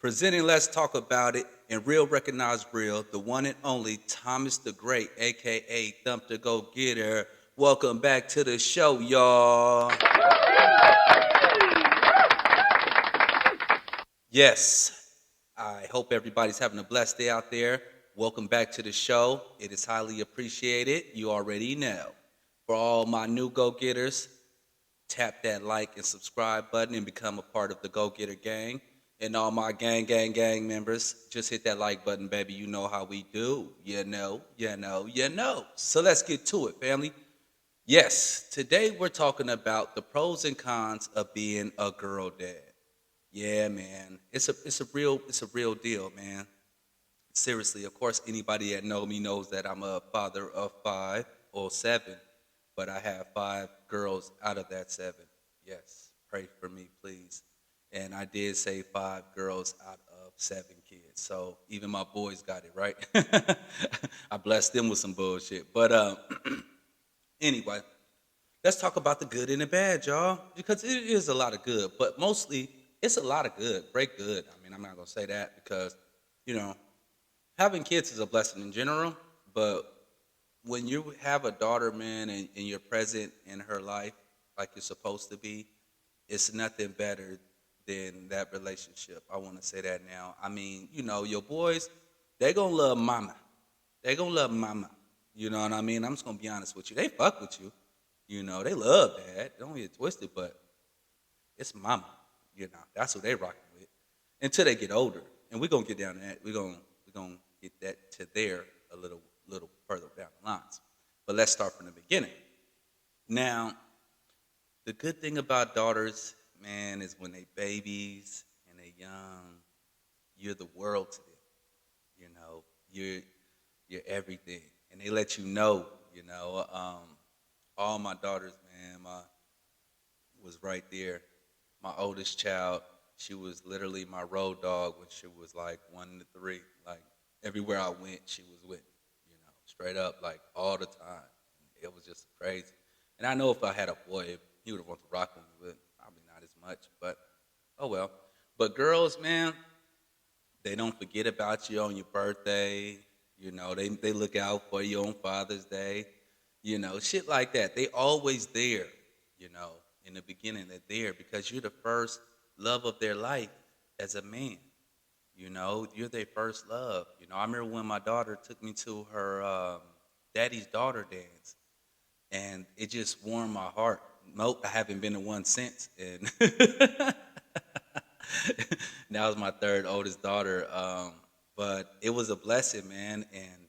Presenting Let's Talk About It and Real Recognize Real, the one and only Thomas the Great, aka Thump the Go Getter. Welcome back to the show, y'all. Yes, I hope everybody's having a blessed day out there. Welcome back to the show. It is highly appreciated. You already know. For all my new go getters, tap that like and subscribe button and become a part of the Go Getter gang. And all my gang members, just hit that like button, baby. You know how we do. You know. So let's get to it, family. Yes, today we're talking about the pros and cons of being a girl dad. Yeah, man. It's a real deal, man. Seriously, of course, anybody that know me knows that I'm a father of five or seven, but I have five girls out of that seven. Yes, pray for me, please. And I did say five girls out of seven kids. So even my boys got it right. I blessed them with some bullshit. But anyway, let's talk about the good and the bad, y'all, because it is a lot of good, but mostly it's a lot of good, great good. I mean, I'm not gonna say that because, you know, having kids is a blessing in general, but when you have a daughter, man, and you're present in her life like you're supposed to be, it's nothing better than that relationship. I want to say that now. I mean, your boys, they gonna love mama. They gonna love mama. You know what I mean? I'm just gonna be honest with you. They fuck with you. They love dad. Don't get it twisted, but it's mama. That's what they rocking with until they get older. And we're gonna get down to that. We're gonna get that to there a little further down the lines. But let's start from the beginning. Now, the good thing about daughters, man, is when they babies and they young, you're the world to them. You're everything, and they let you know. All my daughters, man, my was right there. My oldest child, she was literally my road dog when she was like 1 to 3. Like everywhere I went, she was with me. Straight up, like all the time. It was just crazy. And I know if I had a boy, he would have wanted to rock with me, but probably not as much. But oh well. But girls, man, they don't forget about you on your birthday. They look out for you on Father's Day. Shit like that. They always there, you know, in the beginning. They're there because you're the first love of their life as a man. You're their first love. I remember when my daughter took me to her daddy's daughter dance, and it just warmed my heart. Nope, I haven't been to one since, and that was my third oldest daughter. But it was a blessing, man, and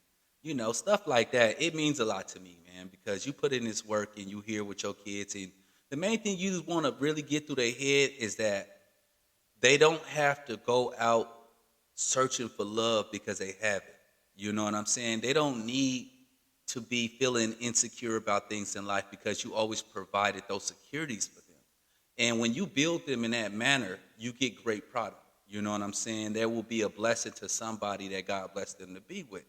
stuff like that. It means a lot to me, man, because you put in this work and you here with your kids, and the main thing you want to really get through their head is that they don't have to go out searching for love because they have it. You know what I'm saying? They don't need to be feeling insecure about things in life because you always provided those securities for them. And when you build them in that manner, you get great product. You know what I'm saying? There will be a blessing to somebody that God blessed them to be with.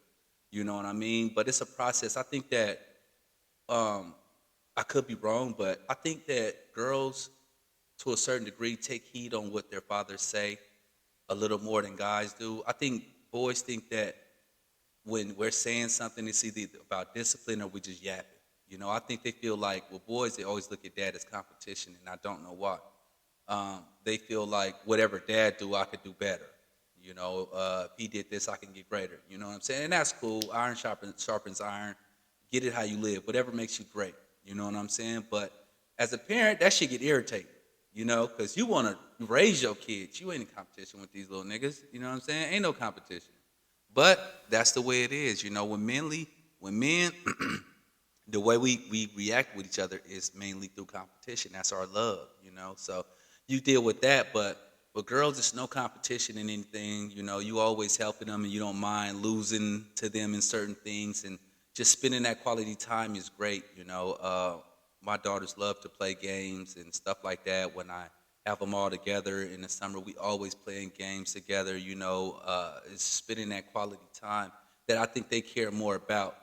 You know what I mean? But it's a process. I think that um, I could be wrong, but I think that girls, to a certain degree, take heed on what their fathers say a little more than guys do. I think boys think that when we're saying something, it's either about discipline or we just yapping. I think they feel like, well, boys, they always look at dad as competition, and I don't know why. They feel like whatever dad do, I could do better. If he did this, I can get greater. You know what I'm saying? And that's cool. Iron sharpens iron. Get it how you live. Whatever makes you great. You know what I'm saying? But as a parent, that should get irritating. Because you want to raise your kids. You ain't in competition with these little niggas. You know what I'm saying? Ain't no competition. But that's the way it is. When men, the way we react with each other is mainly through competition. That's our love. So you deal with that, but with girls, it's no competition in anything. You always helping them, and you don't mind losing to them in certain things, and just spending that quality time is great. My daughters love to play games and stuff like that. When I have them all together in the summer, we always playing games together. It's spending that quality time that I think they care more about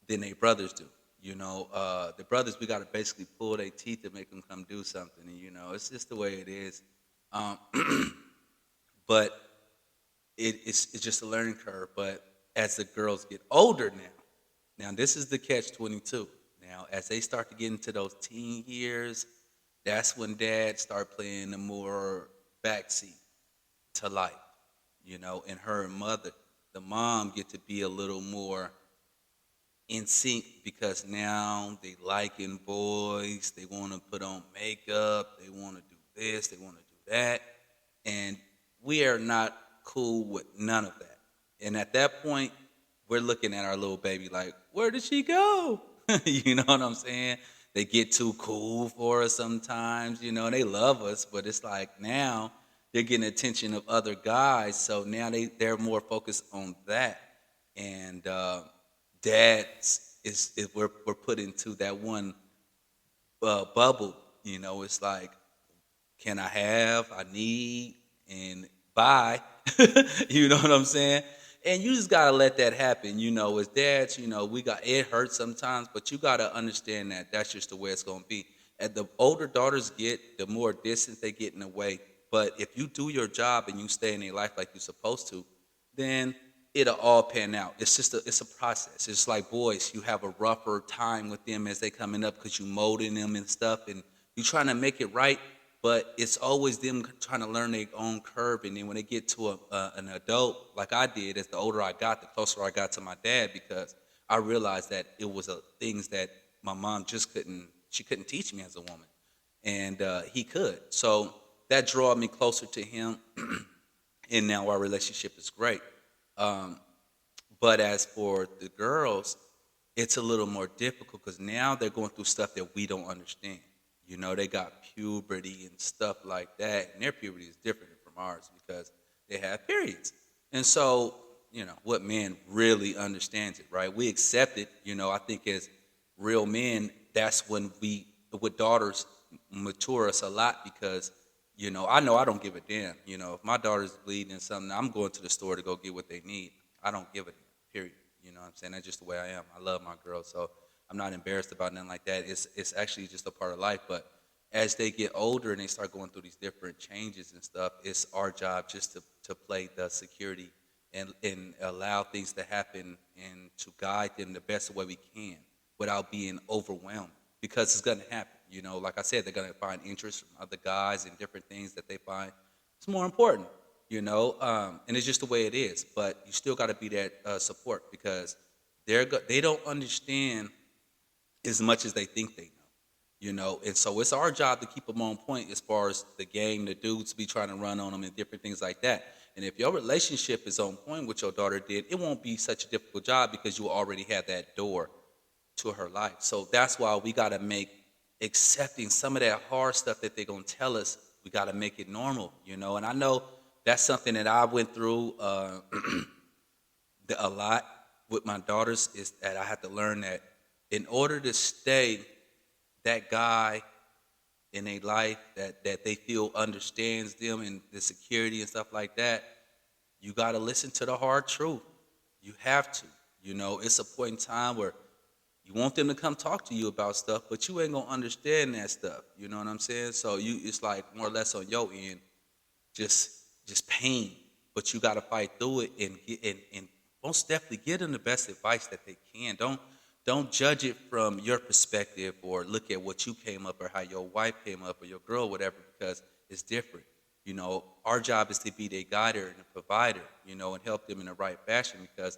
than their brothers do. The brothers, we got to basically pull their teeth to make them come do something. And it's just the way it is. Um, but it's just a learning curve. But as the girls get older now this is the catch 22. Now, as they start to get into those teen years, that's when dad start playing the more backseat to life, and her mother, the mom, get to be a little more in sync because now they liking boys, they want to put on makeup, they want to do this, they want to do that, and we are not cool with none of that. And at that point, we're looking at our little baby like, where did she go? You know what I'm saying? They get too cool for us sometimes, they love us, but it's like now they're getting attention of other guys, so now they're more focused on that. And dads is we're put into that one bubble. It's like, can I have, I need, and buy. You know what I'm saying? And you just gotta let that happen. As dads, we got it hurts sometimes, but you gotta understand that that's just the way it's gonna be. And the older daughters get, the more distant they get in the way. But if you do your job and you stay in their life like you're supposed to, then it'll all pan out. It's a process. It's like boys, you have a rougher time with them as they coming up because you molding them and stuff, and you trying to make it right. But it's always them trying to learn their own curve, and then when they get to an adult, like I did, as the older I got, the closer I got to my dad, because I realized that it was things that my mom just couldn't. She couldn't teach me as a woman, and he could. So that drew me closer to him, and now our relationship is great. Um, but as for the girls, it's a little more difficult because now they're going through stuff that we don't understand. They got puberty and stuff like that, and their puberty is different from ours because they have periods. And so, what man really understands it, right? We accept it. I think as real men, that's when we, with daughters, mature us a lot because I know I don't give a damn. If my daughter's bleeding or something, I'm going to the store to go get what they need. I don't give a damn, period. You know what I'm saying? That's just the way I am. I love my girls, so I'm not embarrassed about nothing like that. It's actually just a part of life. But as they get older and they start going through these different changes and stuff, it's our job just to play the security and allow things to happen and to guide them the best way we can without being overwhelmed because it's going to happen. Like I said, they're going to find interest from other guys and different things that they find it's more important. And it's just the way it is. But you still got to be that support because they don't understand as much as they think they know. And so it's our job to keep them on point as far as the game, the dudes be trying to run on them and different things like that. And if your relationship is on point, with your daughter did, it won't be such a difficult job because you already have that door to her life. So that's why we got to make accepting some of that hard stuff that they're going to tell us, we got to make it normal. And I know that's something that I went through a lot with my daughters is that I had to learn that in order to stay that guy in a life that they feel understands them and the security and stuff like that, you got to listen to the hard truth. You have to. It's a point in time where you want them to come talk to you about stuff, but you ain't gonna understand that stuff. You know what I'm saying? So it's like more or less on your end, just pain, but you got to fight through it and most definitely give them the best advice that they can. Don't judge it from your perspective or look at what you came up or how your wife came up or your girl, whatever, because it's different. Our job is to be their guider and a provider, and help them in the right fashion because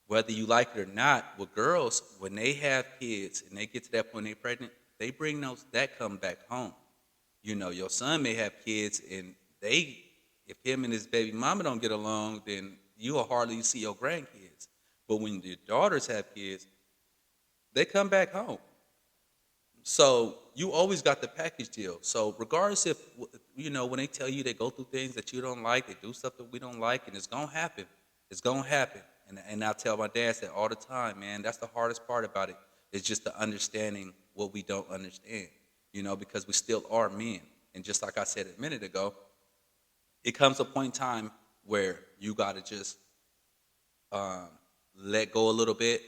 whether you like it or not, with girls, when they have kids and they get to that point they're pregnant, they bring those that come back home. Your son may have kids and if him and his baby mama don't get along, then you will hardly see your grandkids. But when your daughters have kids, they come back home. So you always got the package deal. So regardless if when they tell you they go through things that you don't like, they do stuff that we don't like, and it's gonna happen. It's gonna happen. And I tell my dad that all the time, man. That's the hardest part about it. It's just the understanding what we don't understand. Because we still are men. And just like I said a minute ago, it comes a point in time where you gotta just um, let go a little bit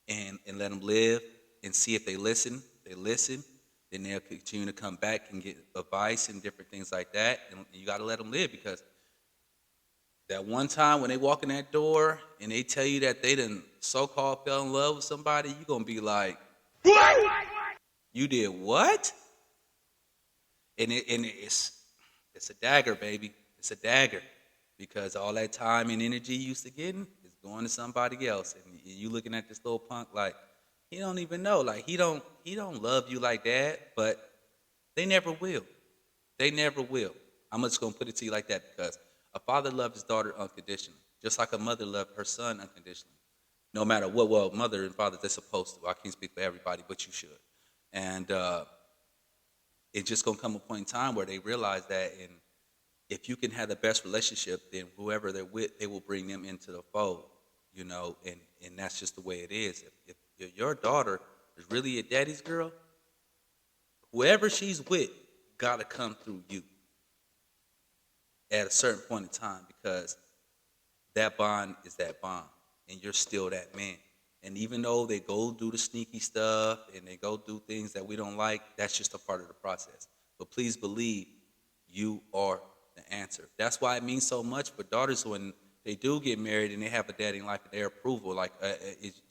and let them live and see if they listen. They listen, then they'll continue to come back and get advice and different things like that. And you got to let them live because That one time when they walk in that door and they tell you that they done so-called fell in love with somebody, you gonna be like, you did what? And it's a dagger, baby. It's a dagger because all that time and energy you used to getting is going to somebody else, and you looking at this little punk like he don't even know, like he don't love you like that, but they never will. They never will. I'm just gonna put it to you like that because a father loved his daughter unconditionally, just like a mother loved her son unconditionally. No matter what, well, mother and father they're supposed to. I can't speak for everybody, but you should. And it's just gonna come a point in time where they realize that, and if you can have the best relationship, then whoever they're with, they will bring them into the fold, and that's just the way it is. If your daughter is really a daddy's girl, whoever she's with gotta come through you at a certain point in time because that bond is that bond, and you're still that man. And even though they go do the sneaky stuff and they go do things that we don't like, that's just a part of the process. But please believe you are the answer. That's why it means so much for daughters when they do get married and they have a daddy in life and their approval, like,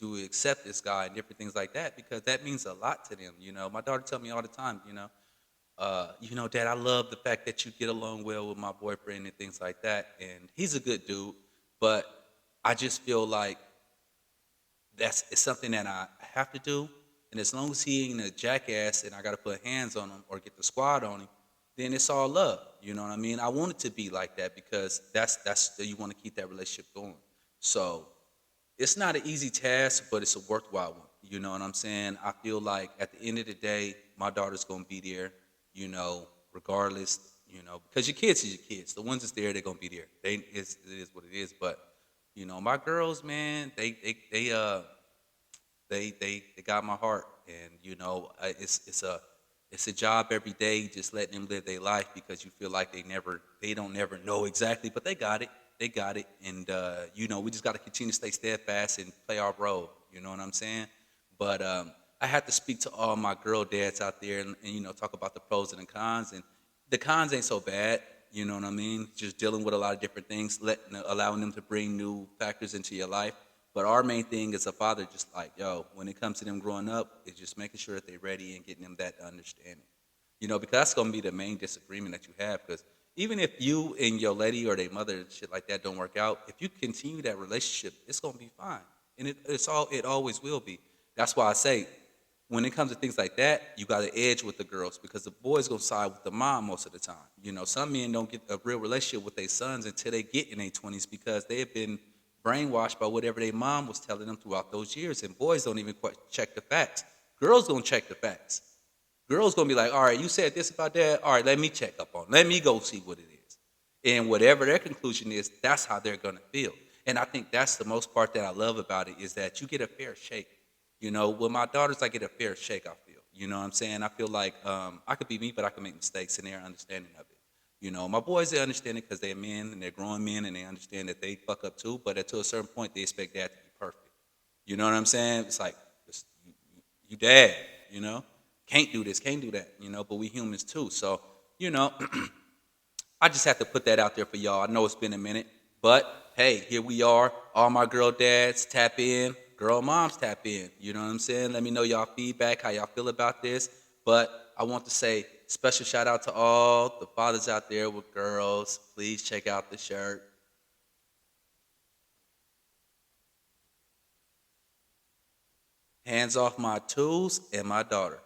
do we accept this guy and different things like that, because that means a lot to them. My daughter tell me all the time, Dad, I love the fact that you get along well with my boyfriend and things like that. And he's a good dude, but I just feel like it's something that I have to do. And as long as he ain't a jackass and I got to put hands on him or get the squad on him, then it's all love. You know what I mean? I want it to be like that because that's you want to keep that relationship going. So it's not an easy task, but it's a worthwhile one. You know what I'm saying? I feel like at the end of the day, my daughter's gonna be there, regardless, because your kids is your kids. The ones that's there, they're gonna be there. It is what it is. But my girls, man, they got my heart, and it's a job every day, just letting them live their life because you feel like they don't never know exactly, but they got it. They got it, and we just got to continue to stay steadfast and play our role. You know what I'm saying? But I have to speak to all my girl dads out there, and talk about the pros and the cons. And the cons ain't so bad. You know what I mean? Just dealing with a lot of different things, allowing them to bring new factors into your life. But our main thing as a father, just like, when it comes to them growing up, is just making sure that they're ready and getting them that understanding. Because that's going to be the main disagreement that you have. Because even if you and your lady or their mother and shit like that don't work out, if you continue that relationship, it's going to be fine. And it always will be. That's why I say, when it comes to things like that, you got to edge with the girls because the boys going to side with the mom most of the time. Some men don't get a real relationship with their sons until they get in their 20s because they have been brainwashed by whatever their mom was telling them throughout those years. And boys don't even quite check the facts. Girls don't check the facts. Girls gonna be like, all right, you said this about that. All right, let me check up on it. Let me go see what it is. And whatever their conclusion is, that's how they're gonna feel. And I think that's the most part that I love about it is that you get a fair shake. With my daughters, I get a fair shake, I feel. You know what I'm saying? I feel like I could be me, but I can make mistakes, and they're understanding of it. My boys, they understand it because they're men, and they're grown men, and they understand that they fuck up too, but to a certain point, they expect dad to be perfect. You know what I'm saying? It's like, you dad, can't do this, can't do that, but we humans too. So, I just have to put that out there for y'all. I know it's been a minute, but hey, here we are. All my girl dads tap in, girl moms tap in. You know what I'm saying? Let me know y'all feedback, how y'all feel about this. But I want to say special shout out to all the fathers out there with girls. Please check out the shirt. Hands off my tools and my daughter.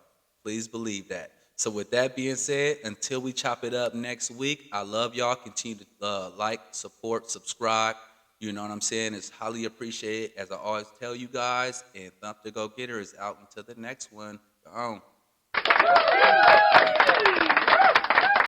Please believe that. So with that being said, until we chop it up next week, I love y'all. Continue to like, support, subscribe. You know what I'm saying? It's highly appreciated, as I always tell you guys. And Thump the Go Getter is out until the next one. Go on.